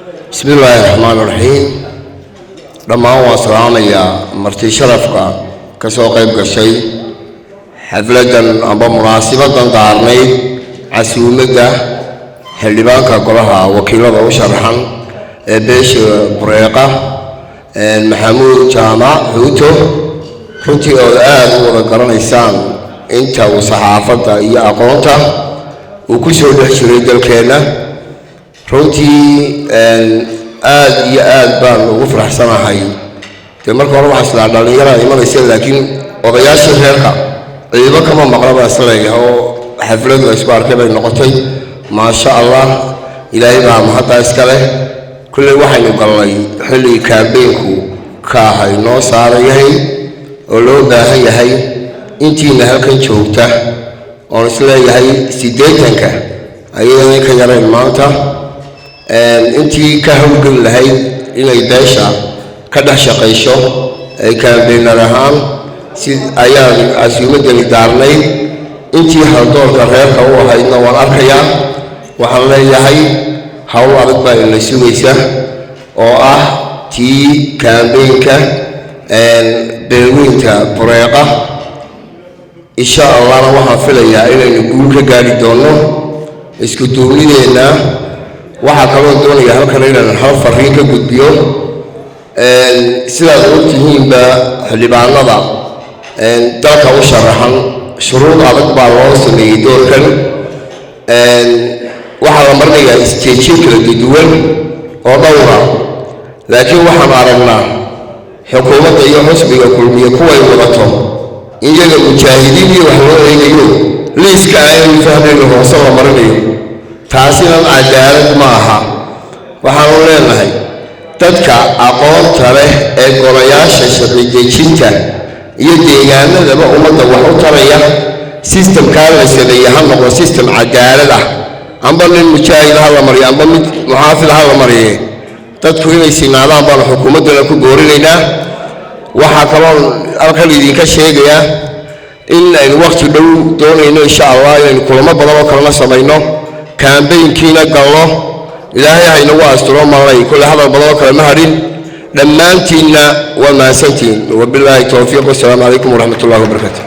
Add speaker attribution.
Speaker 1: بسم الله الرحمن الرحيم. لما هو سلام يا مرتي شرفك كسوق يبقى شيء حفلة أبا مناسبة دارني عسومة هاللبانك كلها وكيلة وشرحا بيش بريقة محمود جامع هوتو كنتي الآن وذكرنا إنسان أنت وصحافة يا أقونتا وكسر الشريد الكينة runtii aad iyo aad baan ugu faraxsanahay marka hore waxa isla dhalinyarada imanaysa laakiin odayaasha reerka ciido kama maqlaba asleeyahay oo xafladu isku arkay bay noqotay ma sha Allah ilaahay baa mahad iska leh kulli waxaynu galnay xilli kaabeenku ka hay noo saarayahay oo loo baahan yahay intiina halkan joogta oo isleeyahay 80ka ayay ka yareen maanta intii ka hawlgal lahayd inay beesha ka dhex shaqayso ay kaambeynad ahaan si ayaan casuumadani daarnay intii haldoorka reerka u ahaydna waan arkayaa waxaan leeyahay hawl adag baa ila sugaysa oo ah tii kaambeynka beelweynta bureeqa insha allahna waxaan filayaa inaynu guul ka gaari doono isku duubnideena waxaa kaloo doonaya halkan inaan hal fariin ka gudbiyo sidaad ogtihiinba xildhibaanada dalka u sharaxan shuruud adag baa loo sameeyey doorkan waxaa la marnayaa isteejiyo kala duwan oo dhowra laakiin waxaan aragnaa xukuumadda iyo xusbiga kulmiye kuway wadato in iyaga mujaahidiin iyo wax loo eegayo liiska aynu fahmayno hoose la marinayo taasina cadaalad ma aha waxaanu leenahay dadka aqoonta leh ee golayaasha sharci dejinta iyo deegaanadaba ummadda wax u taraya systemkaa la sameeyey ha noqdo system cadaalad ah amba nin mujaahid ha la mariyo amba mid muxaafid ha la mariye dadku inay sinaadaan baan xukuumaddana ku goorinaynaa waxaa kaloo halkan idinka sheegayaa in aynu waqti dhow doonayno insha allah inaynu kulamo badan oo kalena samayno كامبينكينا قالوا إلهي هاي نواس ترى مرة كل هذا البلاغ كلام هارين لما أنتينا وما سنتين وبالله التوفيق والسلام عليكم ورحمة الله وبركاته.